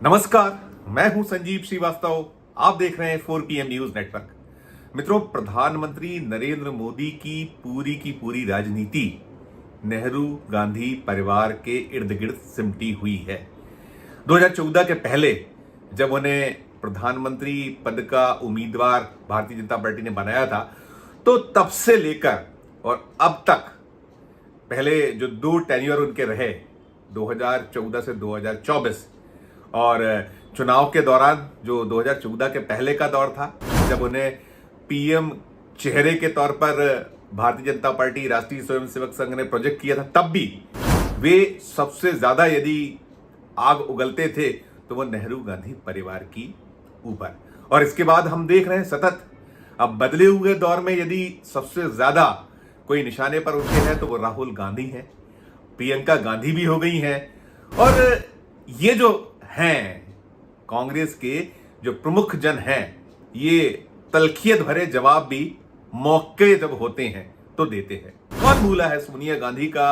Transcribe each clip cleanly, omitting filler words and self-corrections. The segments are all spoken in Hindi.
नमस्कार, मैं हूं संजीव श्रीवास्तव। आप देख रहे हैं 4PM न्यूज नेटवर्क। मित्रों, प्रधानमंत्री नरेंद्र मोदी की पूरी राजनीति नेहरू गांधी परिवार के इर्द गिर्द सिमटी हुई है। 2014 के पहले जब उन्हें प्रधानमंत्री पद का उम्मीदवार भारतीय जनता पार्टी ने बनाया था, तो तब से लेकर और अब तक पहले जो दो टेन्योर उनके रहे 2014 से 2024 और चुनाव के दौरान जो 2014 के पहले का दौर था, जब उन्हें पीएम चेहरे के तौर पर भारतीय जनता पार्टी राष्ट्रीय स्वयंसेवक संघ ने प्रोजेक्ट किया था, तब भी वे सबसे ज्यादा यदि आग उगलते थे तो वो नेहरू गांधी परिवार की ऊपर। और इसके बाद हम देख रहे हैं सतत अब बदले हुए दौर में यदि सबसे ज्यादा कोई निशाने पर उठे हैं तो वो राहुल गांधी हैं, प्रियंका गांधी भी हो गई हैं। और ये जो हैं कांग्रेस के जो प्रमुख जन हैं, ये तलखियत भरे जवाब भी मौके जब होते हैं तो देते हैं। कौन भूला है सोनिया गांधी का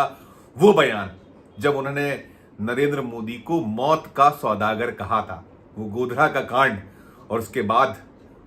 वो बयान जब उन्होंने नरेंद्र मोदी को मौत का सौदागर कहा था, वो गोधरा का कांड, और उसके बाद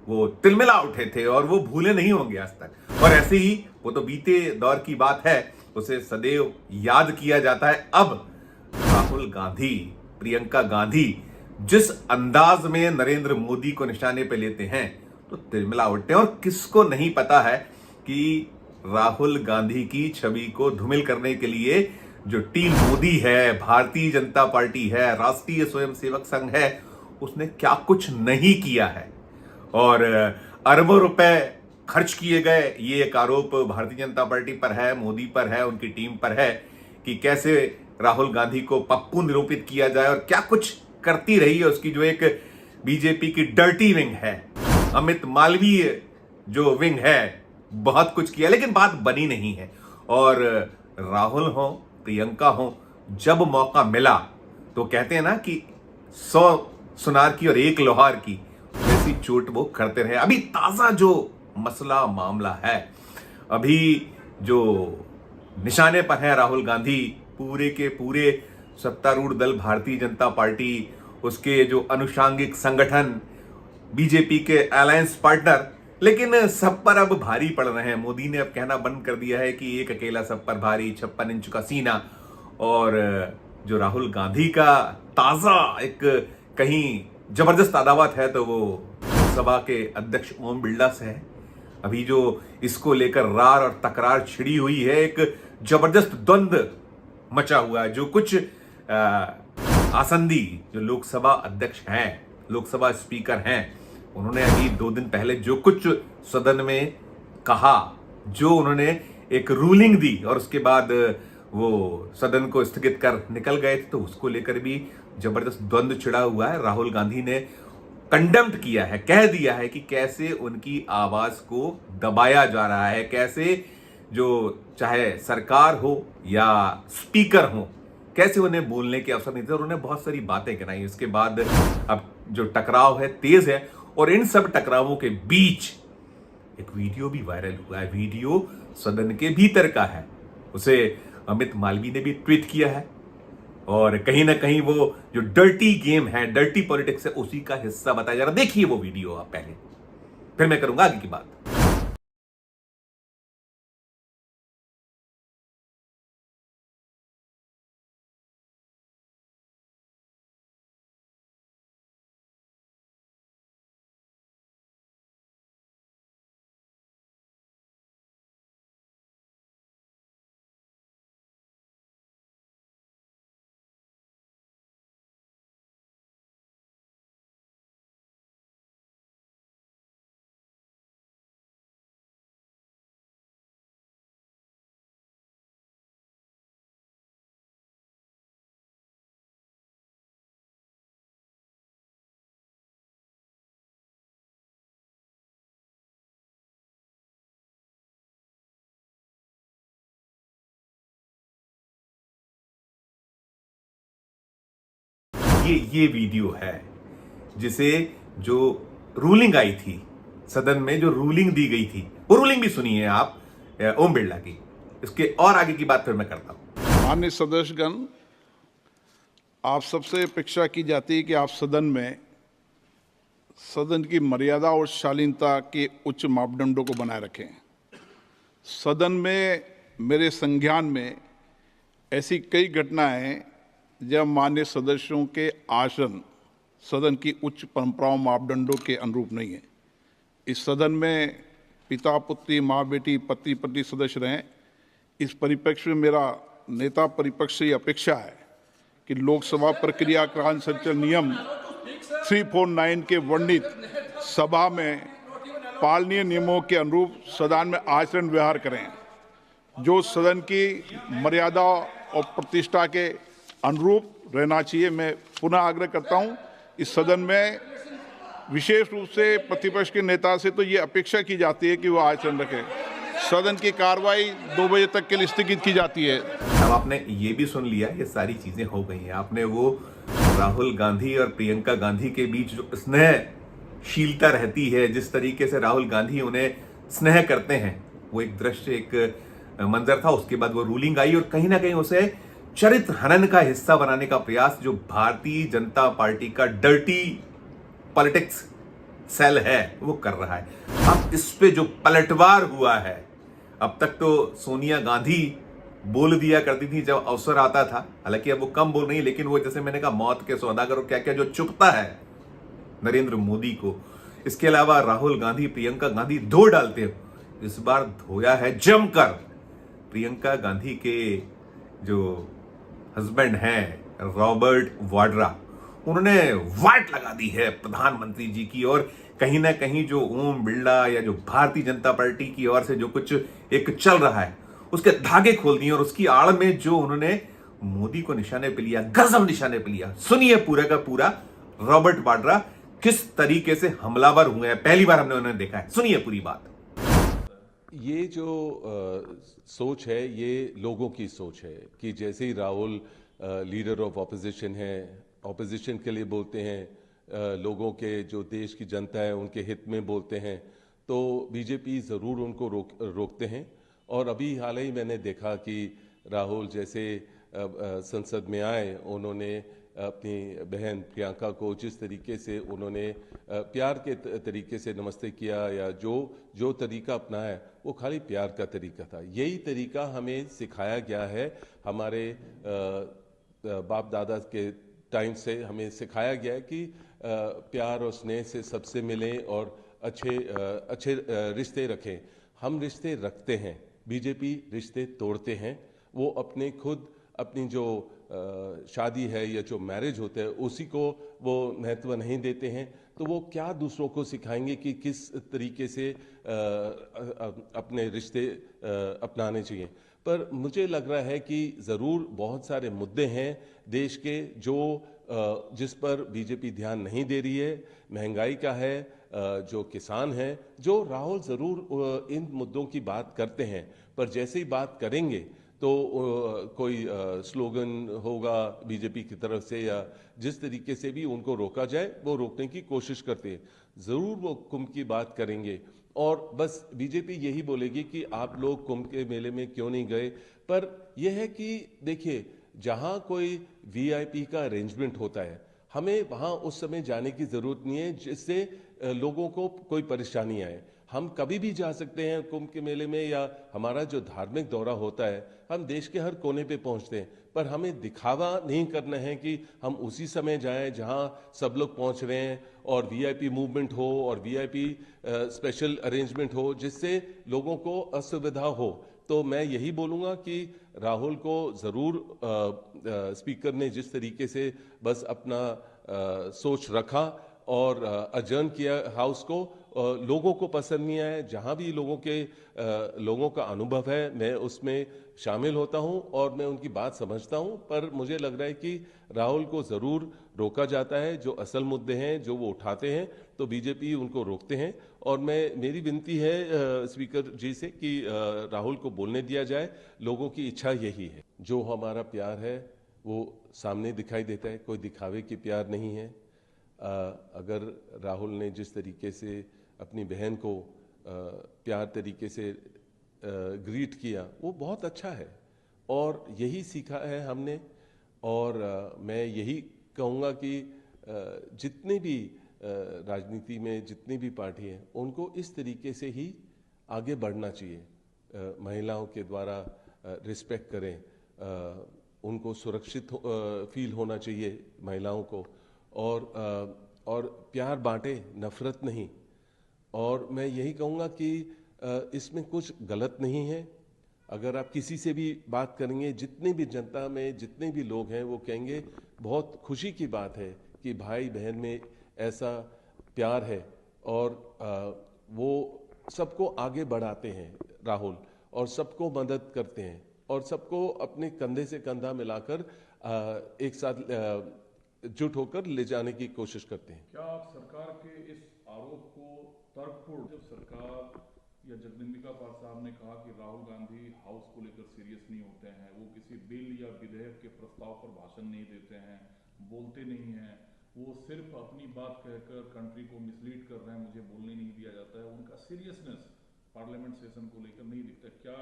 वो तिलमिला उठे थे और वो भूले नहीं होंगे आज तक। और ऐसे ही वो तो बीते दौर की बात है, उसे सदैव याद किया जाता है। अब राहुल गांधी, प्रियंका गांधी जिस अंदाज में नरेंद्र मोदी को निशाने पे लेते हैं तो तिलमिला उठते हैं। और किसको नहीं पता है कि राहुल गांधी की छवि को धूमिल करने के लिए जो टीम मोदी है, भारतीय जनता पार्टी है, राष्ट्रीय स्वयंसेवक संघ है, उसने क्या कुछ नहीं किया है। और अरबों रुपए खर्च किए गए, ये एक आरोप भारतीय जनता पार्टी पर है, मोदी पर है, उनकी टीम पर है कि कैसे राहुल गांधी को पप्पू निरूपित किया जाए और क्या कुछ करती रही है उसकी जो एक बीजेपी की डर्टी विंग है, अमित मालवीय जो विंग है, बहुत कुछ किया लेकिन बात बनी नहीं है। और राहुल हो, प्रियंका हो, जब मौका मिला तो कहते हैं ना कि 100 सुनार की और 1 लोहार की, वैसी चोट वो करते रहे। अभी ताजा जो मसला मामला है, अभी जो निशाने पर है राहुल गांधी, पूरे के पूरे सत्तारूढ़ दल भारतीय जनता पार्टी, उसके जो अनुषांगिक संगठन, बीजेपी के अलायंस पार्टनर, लेकिन सब पर अब भारी पड़ रहे हैं। मोदी ने अब कहना बंद कर दिया है कि एक अकेला सब पर भारी, 56 इंच का सीना। और जो राहुल गांधी का ताजा एक कहीं जबरदस्त अदावत है तो वो लोकसभा के अध्यक्ष ओम बिरला से है। अभी जो इसको लेकर रार और तकरार छिड़ी हुई है, एक जबरदस्त द्वंद्व मचा हुआ है। जो कुछ आसंदी जो लोकसभा अध्यक्ष हैं, लोकसभा स्पीकर हैं, उन्होंने अभी 2 दिन पहले जो कुछ सदन में कहा, जो उन्होंने एक रूलिंग दी और उसके बाद वो सदन को स्थगित कर निकल गए थे, तो उसको लेकर भी जबरदस्त द्वंद्व छिड़ा हुआ है। राहुल गांधी ने कंडेम्ड किया है, कह दिया है कि कैसे उनकी आवाज को दबाया जा रहा है, कैसे जो चाहे सरकार हो या स्पीकर हो, कैसे उन्हें बोलने के अवसर नहीं थे। और उन्हें बहुत सारी बातें गिनाई। उसके बाद अब जो टकराव है तेज है, और इन सब टकरावों के बीच एक वीडियो भी वायरल हुआ है। वीडियो सदन के भीतर का है, उसे अमित मालवीय ने भी ट्वीट किया है। और कहीं ना कहीं वो जो डर्टी गेम है, डर्टी पॉलिटिक्स है, उसी का हिस्सा बताया जा रहा। देखिए वो वीडियो आप पहले, फिर मैं करूंगा आगे की बात। ये वीडियो है जिसे जो रूलिंग आई थी सदन में, जो रूलिंग दी गई थी, वो रूलिंग भी सुनिए आप ओम बिरला की। इसके और आगे की बात फिर मैं करता हूं। माननीय सदस्यगण, आप सबसे अपेक्षा की जाती है कि आप सदन में सदन की मर्यादा और शालीनता के उच्च मापदंडों को बनाए रखें। सदन में मेरे संज्ञान में ऐसी कई घटनाएं हैं जब मान्य सदस्यों के आचरण सदन की उच्च परंपराओं मापदंडों के अनुरूप नहीं है। इस सदन में पिता पुत्री, माँ बेटी, पति पत्नी सदस्य रहें। इस परिप्रेक्ष्य में मेरा नेता परिपक्ष से अपेक्षा है कि लोकसभा प्रक्रिया कांड संचालन नियम 349 के वर्णित सभा में पालनीय नियमों के अनुरूप सदन में आचरण व्यवहार करें, जो सदन की मर्यादा और प्रतिष्ठा के अनुरूप रहना चाहिए। मैं पुनः आग्रह करता हूं, इस सदन में विशेष रूप से प्रतिपक्ष के नेता से तो ये अपेक्षा की जाती है कि वो आचरण रखें। सदन की कार्रवाई 2 बजे तक के लिए स्थगित की जाती है। अब आपने ये भी सुन लिया, ये सारी चीजें हो गई हैं। आपने वो राहुल गांधी और प्रियंका गांधी के बीच जो स्नेहशीलता रहती है, जिस तरीके से राहुल गांधी उन्हें स्नेह करते हैं, वो एक दृश्य, एक मंजर था। उसके बाद वो रूलिंग आई और कहीं ना कहीं उसे चरित्र हनन का हिस्सा बनाने का प्रयास जो भारतीय जनता पार्टी का डर्टी पॉलिटिक्स सेल है वो कर रहा है। अब इस पे जो पलटवार हुआ है, अब तक तो सोनिया गांधी बोल दिया करती थी जब अवसर आता था, हालांकि अब वो कम बोल रही है, लेकिन वो जैसे मैंने कहा मौत के सौदागर और क्या क्या जो चुपता है नरेंद्र मोदी को। इसके अलावा राहुल गांधी, प्रियंका गांधी धो डालते हो, इस बार धोया है जमकर। प्रियंका गांधी के जो हस्बैंड हैं रॉबर्ट वाड्रा, उन्होंने वाट लगा दी है प्रधानमंत्री जी की, और कहीं ना कहीं जो ओम बिरला या जो भारतीय जनता पार्टी की ओर से जो कुछ एक चल रहा है उसके धागे खोल दिए, और उसकी आड़ में जो उन्होंने मोदी को निशाने पे लिया, गजब निशाने पे लिया। सुनिए पूरा का पूरा रॉबर्ट वाड्रा किस तरीके से हमलावर हुए हैं, पहली बार हमने उन्हें देखा है। सुनिए पूरी बात। ये जो सोच है, ये लोगों की सोच है कि जैसे ही राहुल लीडर ऑफ ऑपोजिशन है, ऑपोजिशन के लिए बोलते हैं, लोगों के जो देश की जनता है उनके हित में बोलते हैं, तो बीजेपी ज़रूर उनको रोकते हैं। और अभी हाल ही मैंने देखा कि राहुल जैसे संसद में आए, उन्होंने अपनी बहन प्रियंका को जिस तरीके से उन्होंने प्यार के तरीके से नमस्ते किया, या जो तरीका अपनाया वो खाली प्यार का तरीका था। यही तरीका हमें सिखाया गया है, हमारे बाप दादा के टाइम से हमें सिखाया गया है कि प्यार और स्नेह से सबसे मिलें और अच्छे रिश्ते रखें। हम रिश्ते रखते हैं, बीजेपी रिश्ते तोड़ते हैं। वो अपनी जो शादी है या जो मैरिज होता है उसी को वो महत्व नहीं देते हैं, तो वो क्या दूसरों को सिखाएंगे कि किस तरीके से अपने रिश्ते अपनाने चाहिए। पर मुझे लग रहा है कि ज़रूर बहुत सारे मुद्दे हैं देश के जिस पर बीजेपी ध्यान नहीं दे रही है। महंगाई का है, जो किसान हैं, जो राहुल ज़रूर इन मुद्दों की बात करते हैं, पर जैसे ही बात करेंगे तो कोई स्लोगन होगा बीजेपी की तरफ से, या जिस तरीके से भी उनको रोका जाए वो रोकने की कोशिश करते हैं। ज़रूर वो कुंभ की बात करेंगे और बस बीजेपी यही बोलेगी कि आप लोग कुंभ के मेले में क्यों नहीं गए। पर यह है कि देखिए, जहां कोई वीआईपी का अरेंजमेंट होता है, हमें वहां उस समय जाने की ज़रूरत नहीं है जिससे लोगों को कोई परेशानी आए। हम कभी भी जा सकते हैं कुंभ के मेले में, या हमारा जो धार्मिक दौरा होता है हम देश के हर कोने पे पहुंचते हैं, पर हमें दिखावा नहीं करना है कि हम उसी समय जाएं जहां सब लोग पहुंच रहे हैं और वीआईपी मूवमेंट हो और वीआईपी स्पेशल अरेंजमेंट हो जिससे लोगों को असुविधा हो। तो मैं यही बोलूँगा कि राहुल को ज़रूर स्पीकर ने जिस तरीके से बस अपना सोच रखा और अजर्न किया हाउस को, लोगों को पसंद नहीं आया। जहां भी लोगों का अनुभव है मैं उसमें शामिल होता हूं और मैं उनकी बात समझता हूं, पर मुझे लग रहा है कि राहुल को ज़रूर रोका जाता है। जो असल मुद्दे हैं जो वो उठाते हैं तो बीजेपी उनको रोकते हैं। और मेरी विनती है स्पीकर जी से कि राहुल को बोलने दिया जाए। लोगों की इच्छा यही है, जो हमारा प्यार है वो सामने दिखाई देता है, कोई दिखावे की प्यार नहीं है। अगर राहुल ने जिस तरीके से अपनी बहन को प्यार तरीके से ग्रीट किया वो बहुत अच्छा है और यही सीखा है हमने। और मैं यही कहूँगा कि जितने भी राजनीति में जितनी भी पार्टी हैं उनको इस तरीके से ही आगे बढ़ना चाहिए। महिलाओं के द्वारा रिस्पेक्ट करें, उनको सुरक्षित फील होना चाहिए महिलाओं को, और प्यार बांटे, नफरत नहीं। और मैं यही कहूँगा कि इसमें कुछ गलत नहीं है। अगर आप किसी से भी बात करेंगे, जितने भी जनता में जितने भी लोग हैं वो कहेंगे बहुत खुशी की बात है कि भाई बहन में ऐसा प्यार है, और वो सबको आगे बढ़ाते हैं राहुल, और सबको मदद करते हैं, और सबको अपने कंधे से कंधा मिलाकर एक साथ जुट होकर ले जाने की कोशिश करते हैं। क्या आप सरकार के इस आरोप को तर्कपूर्ण, जब सरकार या जगदम्बिका पाल साहब ने कहा कि राहुल गांधी हाउस को लेकर सीरियस नहीं होते हैं, वो किसी बिल या विधेयक के प्रस्ताव पर भाषण नहीं देते हैं, बोलते नहीं हैं, वो सिर्फ अपनी बात कहकर कंट्री को मिसलीड कर रहे हैं, मुझे बोलने नहीं दिया जाता है, उनका सीरियसनेस पार्लियामेंट सेशन को लेकर नहीं दिखता। क्या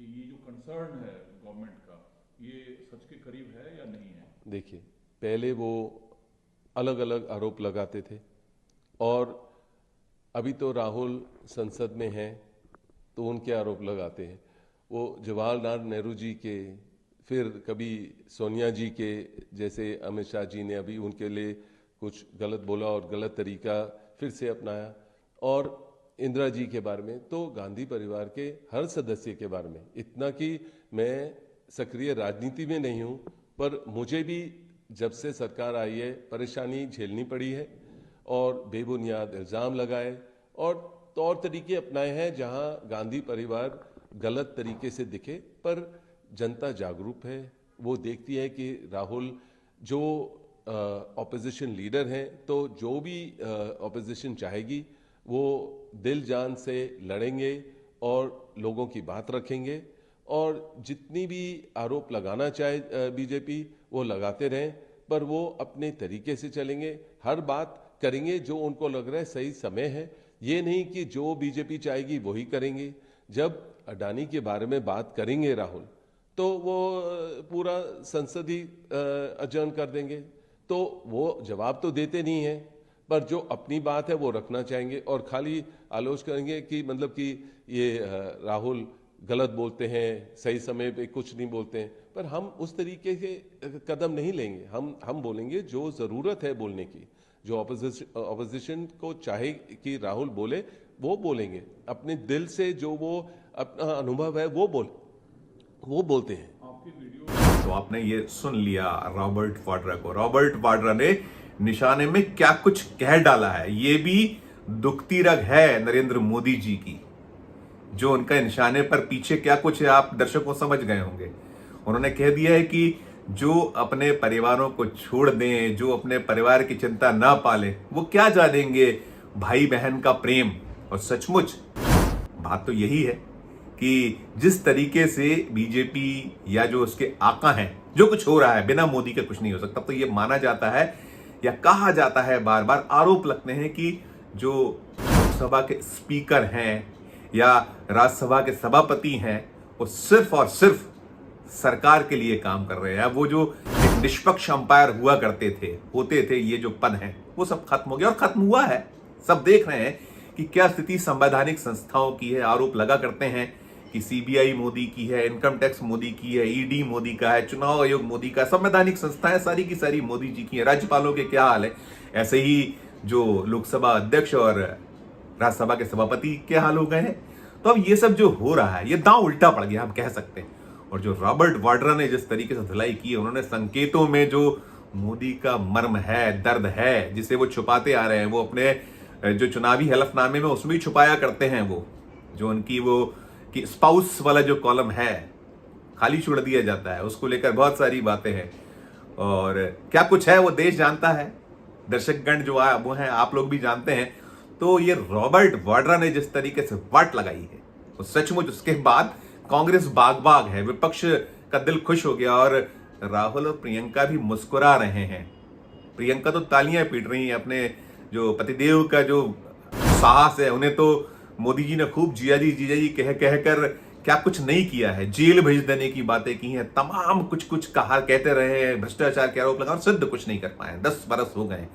ये जो कंसर्न है गवर्नमेंट का, ये सच के करीब है या नहीं है? देखिए, पहले वो अलग अलग आरोप लगाते थे, और अभी तो राहुल संसद में हैं तो उनके आरोप लगाते हैं। वो जवाहरलाल नेहरू जी के, फिर कभी सोनिया जी के, जैसे अमित शाह जी ने अभी उनके लिए कुछ गलत बोला और गलत तरीका फिर से अपनाया, और इंदिरा जी के बारे में, तो गांधी परिवार के हर सदस्य के बारे में। इतना कि मैं सक्रिय राजनीति में नहीं हूँ, पर मुझे भी जब से सरकार आई है परेशानी झेलनी पड़ी है, और बेबुनियाद इल्ज़ाम लगाए और तौर तरीके अपनाए हैं जहां गांधी परिवार गलत तरीके से दिखे। पर जनता जागरूक है, वो देखती है कि राहुल जो ऑपोजिशन लीडर हैं, तो जो भी ऑपोजिशन चाहेगी वो दिल जान से लड़ेंगे और लोगों की बात रखेंगे, और जितनी भी आरोप लगाना चाहे बीजेपी वो लगाते रहें, पर वो अपने तरीके से चलेंगे, हर बात करेंगे जो उनको लग रहा है सही समय है। ये नहीं कि जो बीजेपी चाहेगी वही करेंगे। जब अडानी के बारे में बात करेंगे राहुल, तो वो पूरा संसद ही अजर्न कर देंगे, तो वो जवाब तो देते नहीं हैं, पर जो अपनी बात है वो रखना चाहेंगे, और खाली आलोचना करेंगे कि मतलब कि ये राहुल गलत बोलते हैं, सही समय पे कुछ नहीं बोलते हैं। पर हम उस तरीके के कदम नहीं लेंगे। हम बोलेंगे जो ज़रूरत है बोलने की, जो ऑपोजिशन को चाहे कि राहुल बोले वो बोलेंगे, अपने दिल से जो वो अपना अनुभव है वो बोलते हैं। तो आपने ये सुन लिया रॉबर्ट वाड्रा को। रॉबर्ट वाड्रा ने निशाने में क्या कुछ कह डाला है। ये भी दुखती रग है नरेंद्र मोदी जी की, जो उनका निशाने पर पीछे क्या कुछ है आप दर्शकों समझ गए होंगे। उन्होंने कह दिया है कि जो अपने परिवारों को छोड़ दें, जो अपने परिवार की चिंता ना पालें, वो क्या जानेंगे भाई बहन का प्रेम। और सचमुच बात तो यही है कि जिस तरीके से बीजेपी या जो उसके आका हैं, जो कुछ हो रहा है बिना मोदी के कुछ नहीं हो सकता। तो ये माना जाता है या कहा जाता है, बार बार आरोप लगते हैं कि जो लोकसभा के स्पीकर हैं या राज्यसभा के सभापति हैं, वो सिर्फ और सिर्फ सरकार के लिए काम कर रहे हैं। वो जो एक निष्पक्ष अंपायर हुआ करते थे, होते थे, ये जो पद हैं वो सब खत्म हो गया, और खत्म हुआ है। सब देख रहे हैं कि क्या स्थिति संवैधानिक संस्थाओं की है। आरोप लगा करते हैं कि सीबीआई मोदी की है, इनकम टैक्स मोदी की है, ईडी मोदी का है, चुनाव आयोग मोदी का, संवैधानिक संस्थाएं सारी की सारी मोदी जी की है। राज्यपालों के क्या हाल है, ऐसे ही जो लोकसभा अध्यक्ष और राज्यसभा के सभापति के हाल हो गए हैं। तो अब ये सब जो हो रहा है, ये दांव उल्टा पड़ गया हम कह सकते हैं। और जो रॉबर्ट वाड्रा ने जिस तरीके से धुलाई की, उन्होंने संकेतों में जो मोदी का मर्म है, दर्द है, जिसे वो छुपाते आ रहे हैं, वो अपने जो चुनावी हलफनामे में उसमें भी छुपाया करते हैं। वो जो उनकी वो कि स्पाउस वाला जो कॉलम है खाली छोड़ दिया जाता है, उसको लेकर बहुत सारी बातें हैं, और क्या कुछ है वो देश जानता है, दर्शकगण जो वो हैं, आप लोग भी जानते हैं। तो ये रॉबर्ट वाड्रा ने जिस तरीके से वाट लगाई है, तो सचमुच उसके बाद कांग्रेस बाग है, विपक्ष का दिल खुश हो गया, और राहुल और प्रियंका भी मुस्कुरा रहे हैं। प्रियंका तो तालियां पीट रही हैं, अपने जो पतिदेव का जो साहस है उन्हें तो मोदी जी ने खूब जिया जी जीजा जी कह कर क्या कुछ नहीं किया है, जेल भेज देने की बातें की हैं, तमाम कुछ कुछ कहा कहते रहे हैं, भ्रष्टाचार के आरोप लगा, सिद्ध कुछ नहीं कर पाए, 10 बरस हो गए।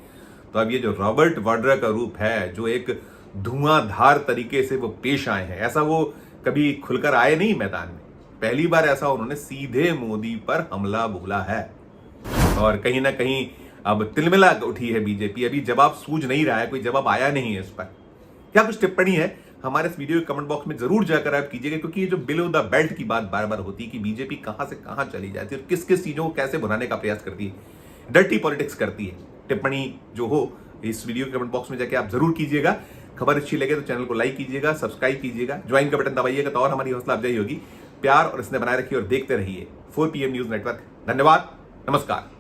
तो अब ये जो रॉबर्ट वाड्रा का रूप है, जो एक धुआंधार तरीके से वो पेश आए हैं, ऐसा वो कभी खुलकर आए नहीं मैदान में, पहली बार ऐसा उन्होंने सीधे मोदी पर हमला बोला है। और कहीं ना कहीं अब तिलमिला उठी है बीजेपी, अभी जवाब सूझ नहीं रहा है, कोई जवाब आया नहीं है इस पर। क्या कुछ टिप्पणी है हमारे इस वीडियो के कमेंट बॉक्स में जरूर जाकर आप कीजिएगा, क्योंकि ये जो बिलो द बेल्ट की बात बार बार होती है कि बीजेपी कहां से कहां चली जाती है और किस किस चीजों को कैसे भुनाने का प्रयास करती है, डर्टी पॉलिटिक्स करती है। टिप्पणी जो हो इस वीडियो के कमेंट बॉक्स में जाके आप जरूर कीजिएगा। खबर अच्छी लगे तो चैनल को लाइक कीजिएगा, सब्सक्राइब कीजिएगा, ज्वाइन का बटन दबाइएगा तो और हमारी हौसला अफजाई होगी। प्यार और स्नेह बनाए रखिए और देखते रहिए 4 PM न्यूज नेटवर्क। धन्यवाद, नमस्कार।